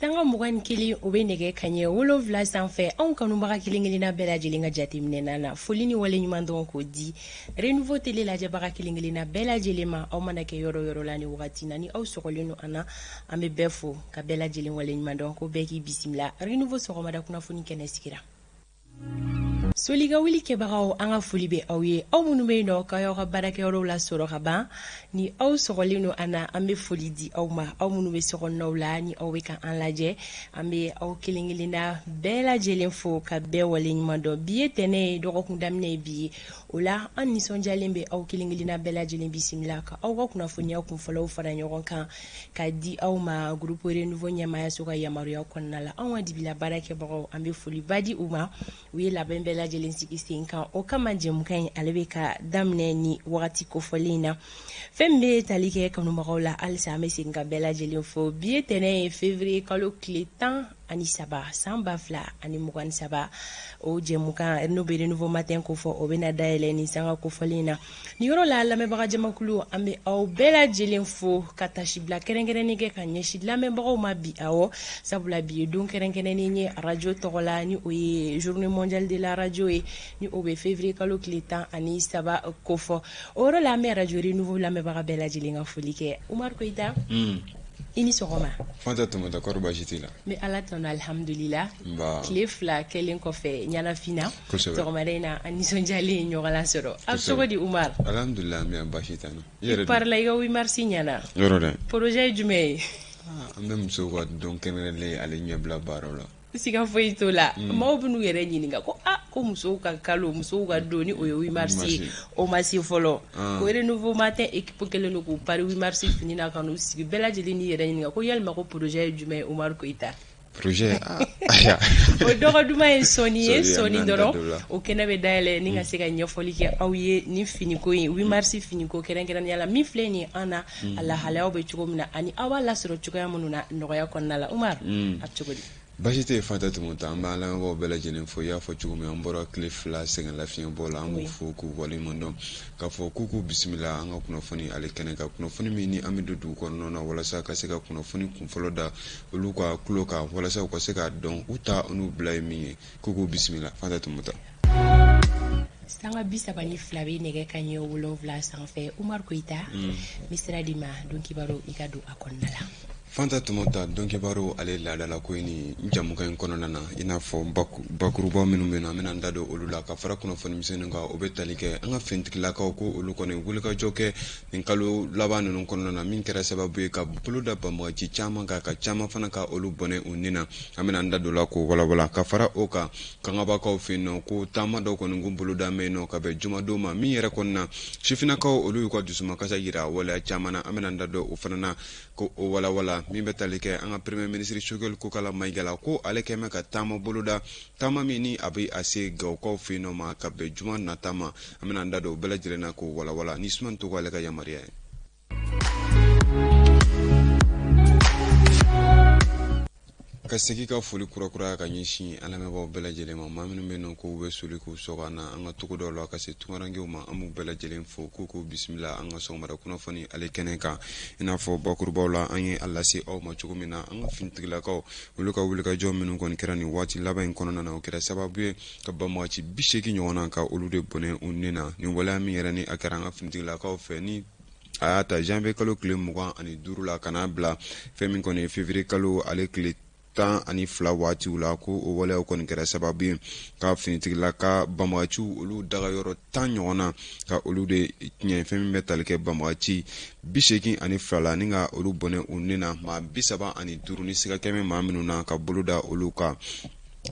Sanga mugan kili o be nege kanye wolonwula sanfɛ anw kanubaga kelen-kelenna bɛɛ lajɛlen ka jateminɛna na foli ni wale ɲuman dɔn k'o di Renouveau Télé lajɛbaga kelen-kelenna bɛɛ lajɛlen ma aw mana kɛ yɔrɔ yɔrɔ la ni wagati na ni aw sɔgɔlen no an na an bɛ bɛɛ fo ka bɛɛ lajɛlen wale ɲuman dɔn ko bɛɛ k'i bisimila Renouveau sɔgɔmada kunnafoni kɛnɛ sigira Soliga wuli kɛbagaw an ka foli bɛ aw ye aw minnu bɛ yen nɔ k'aw ka baarakɛyɔrɔw la sɔrɔ ka ban ni aw sɔgɔlen no an na an bɛ foli di aw ma aw minnu bɛ sɔgɔnɔnaw la ni aw bɛ ka an lajɛ an bɛ aw kelen-kelenna bɛɛ lajɛlen fo ka bɛɛ wale ɲuman dɔn bi ye tɛnɛ ye dɔgɔkun daminɛ ye bi ye o la an nisɔndiyalen bɛ aw kelen-kelenna bɛɛ lajɛlen bisimila ka aw ka kunnafoniya kunfɔlɔw fara ɲɔgɔn kan ka di aw ma groupe Renouveau ɲɛmaayaso ka yamaruya kɔnɔna la anw ka dibila baarakɛbagaw an bɛ foliba di u ma u ye labɛn bɛɛ lajɛlen sigi sen kan o kama jɛmukan in ale bɛ ka daminɛ ni wagati kofɔlen na fɛn min bɛ tali kɛ kanubagaw la halisa an bɛ segin ka bɛɛ lajɛlen fo bi ye tɛnɛ ye février kalo tile 13 san 2023 o jɛmukan n'o bɛ Renouveau matin ko fɔ o bɛ na dayɛlɛ ni sanga kofɔlen na ni yɔrɔ la lamɛnbaga jamakulu an bɛ aw bɛɛ lajɛlen fo ka tasi bila kɛrɛnkɛrɛnnen kɛ ka ɲɛsin lamɛnbagaw ma bi awɔ sabula bi ye don kɛrɛnkɛrɛnnen ye radio tɔgɔ la ni o ye journée mondiale de la radio ye ni o bɛ février kalo tile 13 ko fɔ o yɔrɔ la an bɛ radio Renouveau lamɛnbaga bɛɛ lajɛlen ka foli kɛ Umaru Koyita I ni sɔgɔma Fanta Tumata kɔri baasi t'i la n bɛ Ala tanu alhamdulila tile 2 kɛlen kɔfɛ ɲanafina sɔgɔmada in na an nisɔndiyalen ɲɔgɔn la sɔrɔ a cogo di Umaru alhamdulila n bɛ baasi t'an na I parila I ka 8 mars ɲana yɔrɔ dɛ projet ye jumɛn ye an bɛ musow ka don kɛnɛrɛnlen ale ɲɛbila baaraw la siga foyi t'o la maaw bɛ n'u yɛrɛ ɲininka ko ko musow ka kalo musow ka don ni o ye 8 mars ye o ma se fɔlɔ ko Renouveau matin équipe kelen do k'u pari 8 mars fini na ka n'u sigi bɛɛ lajɛlen ni yɛrɛ ɲininka ko yalima ko projet ye jumɛn ye Umaru Koyita projet aya o dɔgɔ duman ye sɔnni ye sɔnni dɔrɔn o kɛnɛ bɛ dayɛlɛ ni ka se ka ɲɛfɔli kɛ aw ye ni finiko in 8 mars finiko kɛrɛnkɛrɛnnenya la min filɛ nin ye an na a lahalayaw bɛ cogo min na ani aw b'a lasɔrɔ cogoya minnu na nɔgɔya kɔnɔna la Umaru a cogo di baasi tɛ Fanta Tumata an b'a lamɛnbagaw bɛɛ lajɛlen fo i y'a fɔ cogo min an bɔra tile 2 sɛgɛn lafiɲɛbɔ la an b'u fo k'u waleɲuman dɔn k'a fɔ k'u bisimila an ka kunnafoni ale kɛnɛ kan kunnafoni min ni an bɛ don dugu kɔnɔna na walasa ka se ka kunnafoni kunfɔlɔ da olu ka tulo kan walasa u ka se k'a dɔn u ta n'u bila ye min ye k'u bisimila Fanta Tumata sanga 32 bɛ nɛgɛ kanɲɛ 7 sanfɛ Umaru Koyita misira di ma don kibaru I ka don a kɔnɔna la Fanta Tumata dɔnkɛbaro ale laadala ko ni jamukan in kɔnɔna na I n'a fɔ bakuruba minnu bɛ yen nɔ an bɛna an da don olu la ka fara kunnafoni misɛnninw kan o bɛ tali kɛ an ka fɛntigilakaw ko olu kɔni wulikajɔ kɛ nin kalo laban ninnu kɔnɔna na min kɛra sababu ye ka bolo da banbagaci caman kan ka caman fana ka olu bɔnɛ u nin na an bɛna an da don la k'o walawala ka fara o kan kangabakaw fɛ yen nɔ ko taama dɔw kɔni ko bolo da bɛ yen nɔ ka bɛn jumadon ma min yɛrɛ kɔni na sifinnakaw olu y'u ka dusumakasa yira waleya caman na an bɛna an da don o fana na ko o walawala min bɛ tali kɛ an ka premier ministre Choguel Kokala Maigala ko ale kɛmɛ ka taama boloda taama min ni a bɛ a se gawukaw fɛ yen nɔ ma ka bɛn juma nata ma an bɛna an da don o bɛɛ lajɛlen na k'o walawala ni Usman Togo ale ka yamaruya ye ka segi ka foli kurakura ka ɲɛsin an lamɛnbagaw bɛɛ lajɛlen ma maa minnu bɛ yen nɔ k'u bɛ soli k'u sɔgɔ an na an ka togodaw la ka se tunkarankew ma an b'u bɛɛ lajɛlen fo k'u bisimila an ka sɔgɔmada kunnafoni ale kɛnɛ kan I n'a fɔ bakurubaw la an ye a lase aw ma cogo min na an ka finitigilakaw olu ka wulikajɔ minnu kɔni kɛra nin waati laban in kɔnɔna na o kɛra sababu ye ka banbagaci 80 ɲɔgɔn na ka olu de bɔnɛ u nin na nin waleya min yɛrɛ ni a kɛra an ka finitigilakaw fɛ ni a y'a ta janvier kalo tile 25 la ka n'a bila fɛn min kɔni février kalo ale tile 12 waatiw la ko o waleyaw kɔni kɛra sababu ye ka finitigila ka banbagaciw olu dagayɔrɔ 10 ɲɔgɔn na ka olu de tiɲɛ fɛn min bɛ tali kɛ banbagaci 82 la ni ka olu bɔnɛ u nin na maa 35 ni siga kɛmɛ maa minnu na ka bolo da olu kan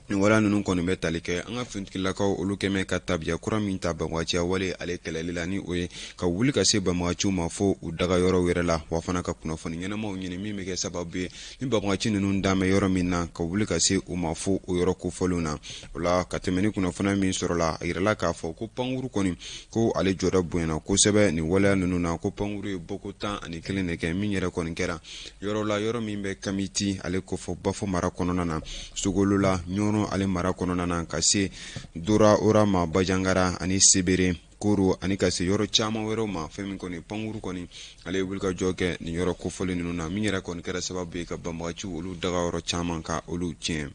nin waleya ninnu kɔni bɛ tali kɛ an ka finitigilakaw olu kɛmɛ ka tabiya kura min ta banbagaciya wale ale kɛlɛli la ni o ye ka wuli ka se banbagaciw ma fo u dagayɔrɔw yɛrɛ la wa fana ka kunnafoni ɲɛnamaw ɲini min bɛ kɛ sababu ye ni banbagaci ninnu dan bɛ yɔrɔ min na ka wuli ka se u ma fo o yɔrɔ kofɔlenw na o la ka tɛmɛ ni kunnafoni min sɔrɔla a yirala k'a fɔ ko pankuru kɔni ko ale jɔda bonyana kosɛbɛ nin waleya ninnu na ko pankuru ye bɔko 11 de kɛ min yɛrɛ kɔni kɛra yɔrɔ la yɔrɔ min bɛ Kamiti ale kofɔ Bafo mara kɔnɔna na Sogolo la ɲɔrɔ ale mara kɔnɔna na ka se Dora Ora ma Bajangara ani Sebere koro ani ka se yɔrɔ caman wɛrɛw ma fɛn min kɔni pankuru kɔni ale wuli ka jɔ kɛ nin yɔrɔ kofɔlen ninnu na min yɛrɛ kɔni kɛra sababu ye ka banbagaciw olu daga yɔrɔ caman ka olu tiɲɛ.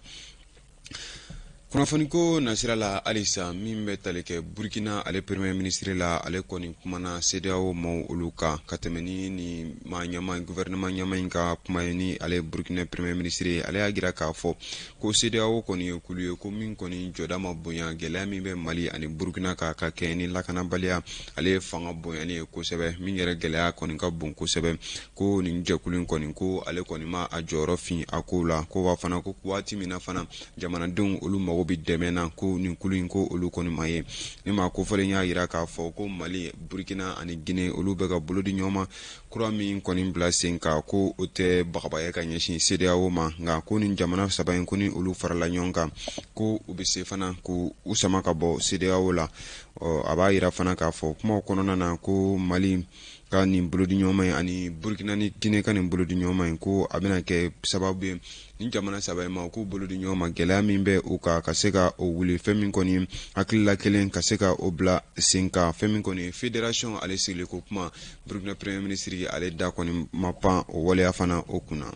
Kunnafoni ko nasira la alisa min bɛ tali kɛ Burkina ale premier ministre la ale kɔni kumana CEDEAO maaw olu kan ka tɛmɛ ni gouvernement ɲama in ka kuma ye ni ale Burkina premier ministre ale y'a jira k'a fɔ ko CEDEAO kɔni ye kulu ye ko min kɔni jɔda ma bonya gɛlɛya min bɛ Mali ani Burkina ka kɛ ni lakanabaliya ale ye fanga bonyani ye kosɛbɛ min yɛrɛ gɛlɛya kɔni ka bon kosɛbɛ ko nin jɛkulu in kɔni ko ale kɔni ma a jɔyɔrɔ fin a ko la ko wa fana ko waati min na fana jamanadenw olu mago bi dɛmɛ na ko nin kulu in ko olu kɔni ma ye ni ma ko fɔlen y'a yira k'a fɔ ko Mali Burkina ani Guinée olu bɛ ka bolo di ɲɔgɔn ma kura min kɔni bila sen ka ko o tɛ bagabaya ka ɲɛsin CEDEAO ma nka ko nin jamana saba in ko ni olu farala ɲɔgɔn kan ko u bɛ se fana ko u sama ka bɔ CEDEAO la a b'a yira fana k'a fɔ kumaw kɔnɔna na ko Mali ka nin bolodi ɲɔgɔn ye ani Burkina ni Guinée ka nin bolodi ɲɔgɔn ye ko a bɛna kɛ sababu ye ni jamana saba ma ko bolodi ɲɔgɔn ma gɛlɛya min bɛ u ka se ka o wuli fɛn min kɔni hakilila kelen ka se ka o bila sen kan fɛn min kɔni fédération ale sigili ko kuma Burkina premier ministre ale da kɔni ma pan o waleya fana o kunna.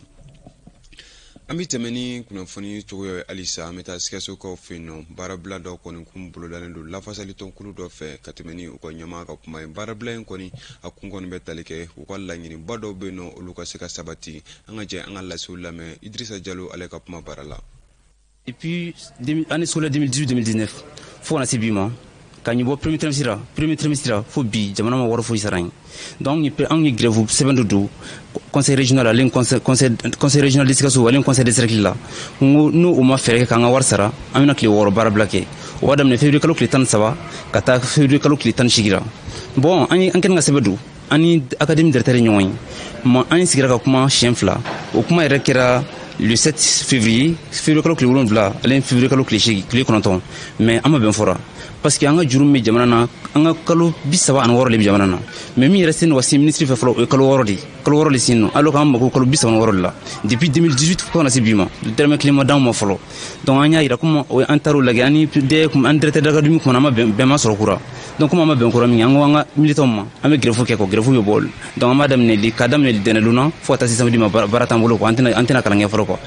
An bɛ tɛmɛ ni kunnafoni cogoya ye halisa an bɛ taa Sikasokaw fɛ yen nɔ baarabila dɔ kɔni kun bolodalen don lafasali tɔnkulu dɔ fɛ ka tɛmɛ ni u ka ɲɛmaa ka kuma ye baarabila in kɔni a kun kɔni bɛ tali kɛ u ka laɲiniba dɔw bɛ yen nɔ olu ka se ka sabati an ka jɛ an ka lasiw lamɛn Idrissa Diallo ale ka kuma baara la. Depuis année scolaire 2018-2019 fo kana se bi ma ka ɲibɔ premier trimestre fo bi jamana ma wari foyi sara ye donc an ye grève sɛbɛn dɔ don conseil régional ale conseil régional de Sikaso ale conseil district la ngo no o ma fɛrɛ kɛ k'an ka wari sara an bɛna tile 6 baarabila kɛ o b'a daminɛ février kalo tile 13 ka taa février kalo tile 18 la bon an kɛlen ka sɛbɛn don an ni académie directeur ye ɲɔgɔn ye an sigira ka kuma siɲɛ 2 o kuma yɛrɛ kɛra le 7 février kalo tile 7 ale février kalo tile 9 mais an ma bɛn fɔra parce que an ka juru min bɛ jamana na an ka kalo 36 de bɛ jamana na mais min yɛrɛ sen wa sin ministre fɛ fɔlɔ o ye kalo 6 de sin nɔ alors k'an mako kalo 36 de la depuis 2018 fo kana se bi ma dɛrɛmɛ kelen ma d'anw ma fɔlɔ donc an y'a yira comme an taar'o lajɛ an directeur d'académie kuma an ma bɛn ma sɔrɔ kura donc comme an ma bɛn kura min an ko an ka militants ma an bɛ grève kɛ grève bɛ bɔ donc an b'a daminɛ ka daminɛ dɛnɛn na fo ka taa se samedi ma baara t'an bolo an tɛna kalan kɛ fɔlɔ quoi.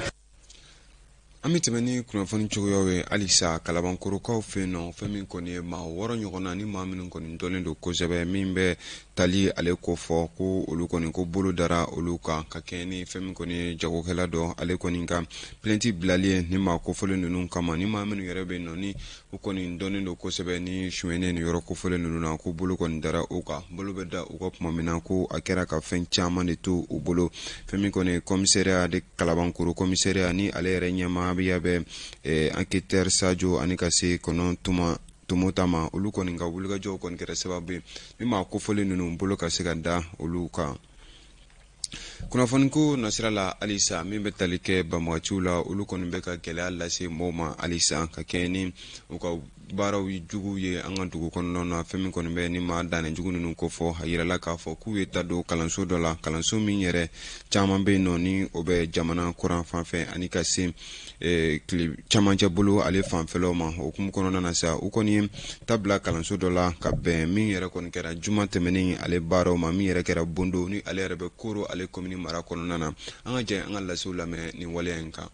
An bɛ tɛmɛ ni kunnafoni cogoyaw ye halisa kalabankorokaw fɛ yen nɔ fɛn min kɔni ye maa 6 ɲɔgɔn na ni maa minnu kɔni dɔnnen don kosɛbɛ min bɛ tali ale ko fɔ ko olu kɔni ko bolo dara olu kan ka kɛ ni fɛn min kɔni ye jagokɛla dɔ ale kɔni ka plainte bilali ye ni maa kofɔlen ninnu kama ni maa minnu yɛrɛ bɛ yen nɔ ni u kɔni dɔnnen don kosɛbɛ ni suyɛnɛ ni yɔrɔ kofɔlen ninnu na ko bolo kɔni dara u kan bolo bɛ da u ka kuma min na ko a kɛra ka fɛn caman de to u bolo fɛn min kɔni commissariat de kalabankoro commissariat ni ale yɛrɛ ɲɛmaa biya bɛ enquêteur Sadio ani ka se kɔnɔ tumo tama olu kɔni ka wulikajɔw kɔni kɛra sababu ye min ma kofɔlen ninnu bolo ka se ka da olu kan. Kunnafoni ko nasira la halisa min bɛ tali kɛ banbagaciw la olu kɔni bɛ ka gɛlɛya lase mɔgɔw ma halisa ka kɛ ni u ka baaraw jugu ye an ka dugu kɔnɔna na fɛn min kɔni bɛ ni ma danne jugu ninnu ko fɔ a yirala k'a fɔ k'u ye ta don kalanso dɔ la kalanso min yɛrɛ caman bɛ yen nɔ ni o bɛ jamana kuran fanfɛ ani ka se tile camancɛ bolo ale fanfɛlaw ma o hukumu kɔnɔna na sa u kɔni ye tabila kalanso dɔ la ka bɛn min yɛrɛ kɔni kɛra juma tɛmɛnen ale baaraw ma min yɛrɛ kɛra bondo ni ale yɛrɛ bɛ koro ale komini mara kɔnɔna na an ka jɛ an ka lasiw lamɛn nin waleya in kan.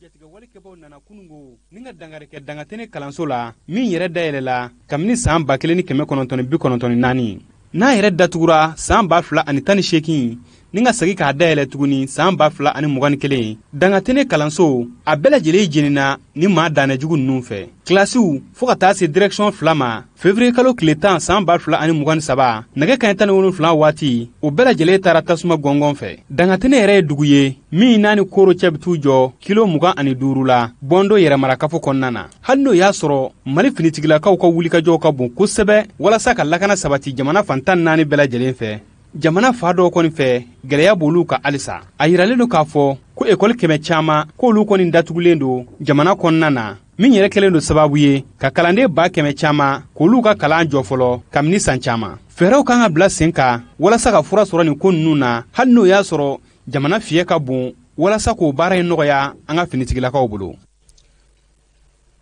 Jatigɛ walikɛbaw nana kunungo ni ka dangarikɛ dangatɛnɛ kalanso la min yɛrɛ dayɛlɛla kabini san 1994 n'a yɛrɛ datugura san 2018 ni ka segi k'a dayɛlɛ tuguni san 2021 dangatɛnɛ kalanso a bɛɛ lajɛlen jenina ni maa danɛjugu ninnu fɛ kilasiw fo ka taa se direction 2 ma février kalo tile 10 san 2023 nɛgɛ kaɲɛ 17 waati o bɛɛ lajɛlen taara tasuma gɔngɔn fɛ dangatɛnɛ yɛrɛ ye dugu ye min n'a ni koro cɛ bɛ t'u jɔ kilo 25 la bɔndo yɛrɛmarakafo kɔnɔna na hali n'o y'a sɔrɔ mali finitigilakaw ka wulikajɔw ka bon kosɛbɛ walasa ka lakana sabati jamana fantan 4 bɛɛ lajɛlen fɛ jamana fa dɔw kɔni fɛ gɛlɛya b'olu ka halisa a yiralen don k'a fɔ ko école 100 caman k'olu kɔni datugulen don jamana kɔnɔna na min yɛrɛ kɛlen don sababu ye ka kalanden 100 caman k'olu ka kalan jɔ fɔlɔ kabini san caman fɛɛrɛw kan ka bila sen kan walasa ka fura sɔrɔ nin ko ninnu na hali n'o y'a sɔrɔ jamana fiyɛ ka bon walasa k'o baara in nɔgɔya an ka finitigilakaw bolo.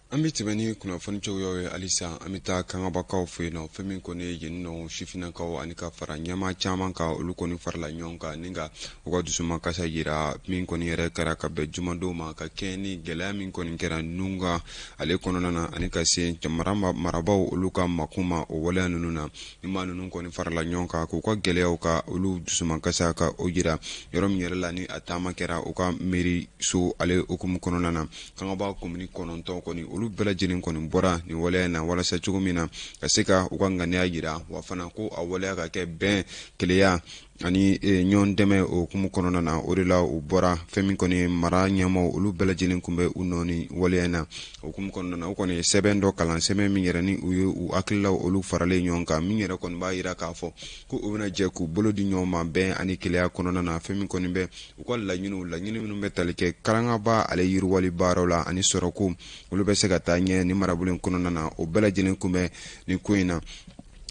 an bɛ tɛmɛ ni kunnafoni cogoyaw ye halisa an bɛ taa kangabakaw fɛ yen nɔ fɛn min kɔni ye yen nɔ sifinnakaw ani ka fara ɲɛmaa caman kan olu kɔni farala ɲɔgɔn kan ni ka u ka dusuma kasa yira min kɔni yɛrɛ kɛra ka bɛn jumadenw ma ka kɛ ni gɛlɛya min kɔni kɛra nun kan ale kɔnɔna na ani ka se jamana marabaw olu ka makun ma o waleya ninnu na ni maa ninnu kɔni farala ɲɔgɔn kan k'u ka gɛlɛyaw ka olu dusuma kasa ka o yira yɔrɔ min yɛrɛ la ni a taama kɛra u ka miiri so ale hukumu kɔnɔna na kangaba komini 9 kɔni olu bɛɛ lajɛlen kɔni bɔra ni waleya in na walasa cogo min na ka se ka u ka ŋaniya yira wa fana ko a waleya ka kɛ bɛn keleya ani ɲɔgɔn dɛmɛ o hukumu kɔnɔna na o de la u bɔra fɛn min kɔni mara ɲɛmaw olu bɛɛ lajɛlen kun bɛ u nɔ ni waleya in na o hukumu kɔnɔna na u kɔni sɛbɛn dɔ kalan sɛbɛn min yɛrɛ ni u ye u hakililaw olu faralen ɲɔgɔn kan min yɛrɛ kɔni b'a yira k'a fɔ ko u bɛna jɛ k'u bolo di ɲɔgɔn ma bɛn ani keleya kɔnɔna na fɛn min kɔni bɛ u ka laɲini minnu bɛ tali kɛ karangaba ale yiriwali baaraw la ani sɔrɔko olu bɛ se ka taa ɲɛ ni marabolo in kɔnɔna na o bɛɛ lajɛlen kun bɛ nin ko in na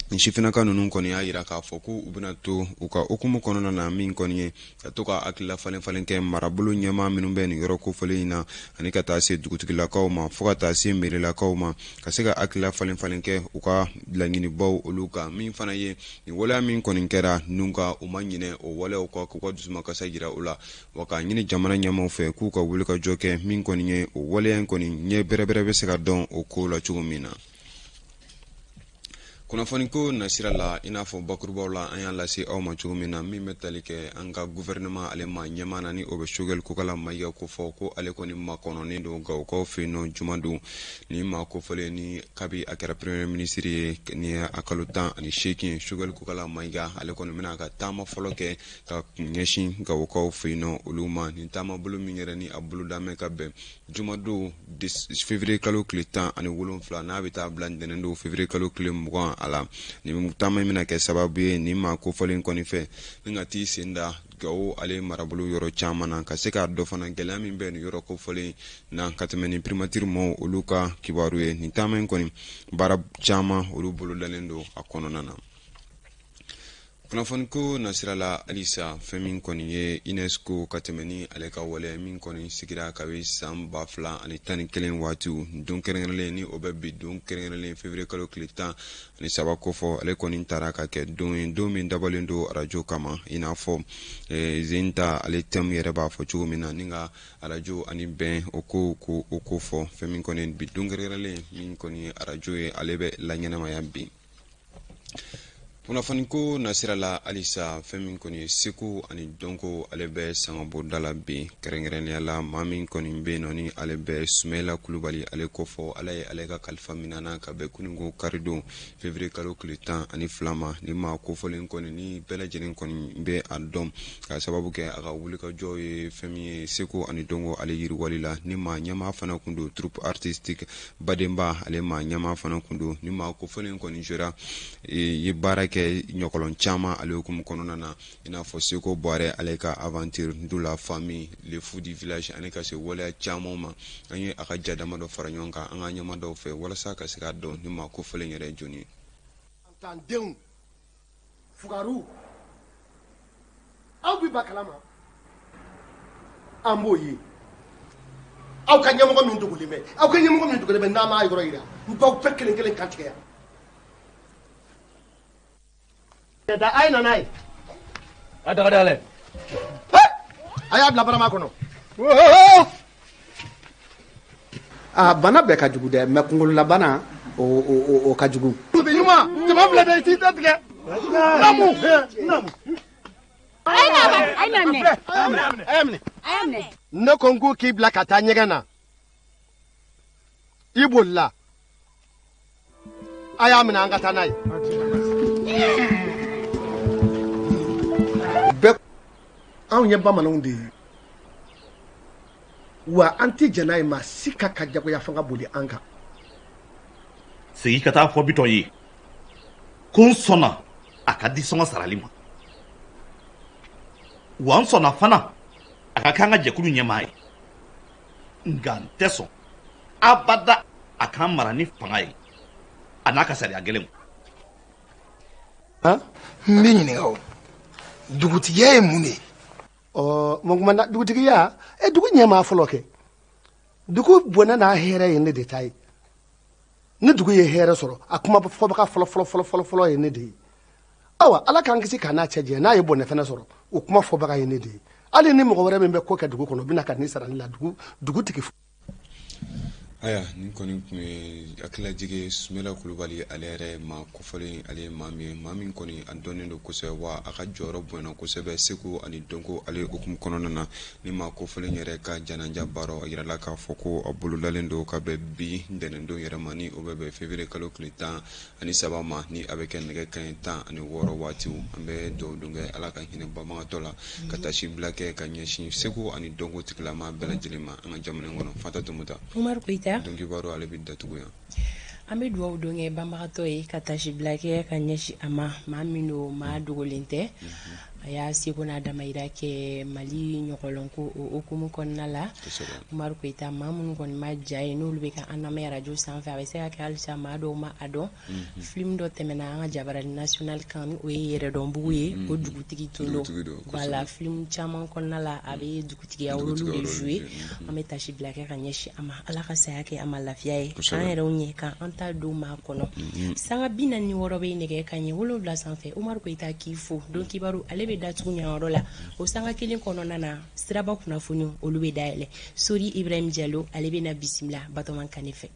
ni sifinnaka ninnu kɔni y'a yira k'a fɔ ko u bɛna to u ka hukumu kɔnɔna na min kɔni ye ka to ka hakilila falen kɛ marabolo ɲɛmaa minnu bɛ nin yɔrɔ kofɔlen in na ani ka taa se dugutigilakaw ma fo ka taa se meerelakaw ma ka se ka hakilila falen kɛ u ka laɲinibaw olu kan min fana ye nin waleya min kɔni kɛra nun ka u ma ɲinɛ o waleyaw kɔ k'u ka dusumakasa yira u la wa k'a ɲini jamana ɲɛmaaw fɛ k'u ka wulikajɔ kɛ min kɔni ye o waleya in kɔni ɲɛ bɛrɛbɛrɛ bɛ se ka dɔn o ko la cogo min na. kunnafoni ko nasira la i n'a fɔ bakurubaw la an y'a lase aw ma cogo min na min bɛ tali kɛ an ka gouvernement ale ma ɲɛmaa na ni o bɛ Choguel Kokala Mayiga ko fɔ ko ale kɔni makɔnɔnen don Gawokaw fɛ yen nɔ juma don ni maa kofɔlen ni kabi a kɛra premier ministre ye ni a kalo 18 Choguel Kokala Mayiga ale kɔni bɛna ka taama fɔlɔ kɛ ka ɲɛsin Gawokaw fɛ yen nɔ olu ma ni taama bolo min yɛrɛ ni a bolo damɛ ka bɛn juma don février kalo tile 17 n'a bɛ taa bila ntɛnɛn don février kalo tile 20 ala ni taama mina kɛ sababu ye ni maa kofɔlen kɔni fɛ ni ka t'i sen da Gawo ale marabolo yɔrɔ caman na ka se ka dɔ fana gɛlɛya min bɛ nin yɔrɔ kofɔlen na ka tɛmɛ ni primature mɔɔw olu ka kibaru ye nin taama in kɔni baara caman olu bolo dalen don a kɔnɔna na. kunnafoni ko nasira la halisa fɛn min kɔni ye UNESCO ka tɛmɛ ni ale ka waleya min kɔni sigira kabi san 2011 waatiw don kɛrɛnkɛrɛnlen ni o bɛ bi don kɛrɛnkɛrɛnlen février kalo tile 13 kofɔ ale kɔni taara ka kɛ don min dabɔlen don arajo kama i n'a fɔ Zenta ale thème yɛrɛ b'a fɔ cogo min na ni ka arajo ani bɛn o ko fɔ fɛn min kɔni bi don kɛrɛnkɛrɛnlen min kɔni ye arajo ye ale bɛ laɲɛnamaya bi. kunnafoni ko nasira la halisa fɛn min kɔni ye seko ani dɔnko ale bɛ sangabɔda la bi kɛrɛnkɛrɛnnenya la maa min kɔni bɛ yen nɔ ni ale bɛ Sumayila Kulubali ale kɔfɔ ala ye ale ka kalifa minana ka bɛn kununko karidon février kalo tile 12 ma ni maa kofɔlen kɔni ni bɛɛ lajɛlen kɔni bɛ a dɔn ka sababu kɛ a ka wulikajɔ ye fɛn min ye seko ani dɔnko ale yiriwali la ni maa ɲɛmaa fana kun don troupe artistique Badenba ale maa ɲɛmaa fana kun don ni maa kofɔlen kɔni jɔra ye baara kɛ ɲɔgɔlɔn caman ale hukumu kɔnɔna na i n'a fɔ Seko Buware ale ka aventure de la famille le fou du village ani ka se waleya caman ma an ye a ka ja dama dɔ fara ɲɔgɔn kan an ka ɲɛmaa dɔw fɛ walasa ka se k'a dɔn ni maa kofɔlen yɛrɛ jɔn ye. An denw fugaru aw bi ba kalama an b'o ye aw ka ɲɛmɔgɔ min dogolen bɛ n'a m'a yɔrɔ yira n baw bɛɛ kelen kelen kan tigɛ yan. Da ay nanay ada dale aya bila barama kono bana bɛɛ ka jugu dɛ mais kungolo bana o ka jugu bi nyuma jama bila dai ti tigɛ namu ayamne ne ko ngu ki bila ka taa ɲɛgɛn na i bolila aya mina an ka taa n'a ye anw ye bamananw de ye wa an tɛ jɛn n'a ye maa si ka jagoya fanga boli an kan. segi ka taa fɔ Bitɔn ye ko n sɔnna a ka di sɔngɔ sarali ma wa n sɔnna fana a ka k'an ka jɛkulu ɲɛmaa ye nka n tɛ sɔn abada a k'an mara ni fanga ye a n'a ka sariya gɛlɛnw. n bɛ ɲininka o dugutigiya ye mun de ye. Mɔgɔmanda dugutigiya dugu ɲɛmaa fɔlɔ kɛ dugu bɔnɛ n'a hɛrɛ ye ne de ta ye ne dugu ye hɛrɛ sɔrɔ a kuma fɔbaga fɔlɔ ye ne de ye awa ala k'an kisi k'a n'a cɛ jɛ n'a ye bɔnɛ fɛnɛ sɔrɔ o kuma fɔbaga ye ne de ye hali ni mɔgɔ wɛrɛ min bɛ ko kɛ dugu kɔnɔ bɛna ka nin sara ne la dugutigi aya nin kɔni tun ye hakililajigi Sumala Kulubali ale yɛrɛ ma kofɔlen ale ye maa min kɔni a dɔnnen don kosɛbɛ wa a ka jɔyɔrɔ bonyana kosɛbɛ segu ani dɔnko ale hukumu kɔnɔna na ni maa kofɔlen yɛrɛ ka janaja baara a yirala k'a fɔ ko a bolodalen don ka bɛn bi ntɛnɛndon yɛrɛ ma ni o bɛ bɛn février kalo tile 13 ma ni a bɛ kɛ nɛgɛ kanɲɛ 16 waatiw an bɛ dugawu don kɛ ala ka hinɛ babagatɔ la ka taa sibila kɛ ka ɲɛsin segu ani dɔnko tigilama bɛɛ lajɛlen ma an ka jamana kɔnɔ Fata Tumuta Umaru Koyita donc kibaru ale bɛ datugu yan an bɛ dugawu don kɛ banbagatɔ ye ka taa sibila kɛ ka ɲɛsin a ma maa min don maa dogolen tɛ a y'a seko n'a damayira kɛ Mali ɲɔgɔlɔnko o hukumu kɔnɔna la Umaru Koyita maa minnu kɔni ma ja ye n'olu bɛ ka an lamɛn radio sanfɛ a bɛ se ka kɛ halisa maa dɔw ma a dɔn film dɔ tɛmɛna an ka Jabarani national kan o ye yɛrɛdɔnbugu ye o dugutigi tun don voilà film caman kɔnɔna la a bɛ dugutigiya rôle de jouer an bɛ taa sibila kɛ ka ɲɛsin a ma ala ka saya kɛ a ma lafiya ye k'an yɛrɛw ɲɛ kan an ta don maa kɔnɔ sanga 46 bɛ nɛgɛ kanɲɛ 7 sanfɛ Umaru Koyita k'i fo don kibaru ale bɛ datugu ɲɛyɔrɔ la o sanga kelen kɔnɔna na siraba kunnafoni olu bɛ dayɛlɛ Sori Ibrahim Diallo ale bɛ na bisimila Batɔma Kane fɛ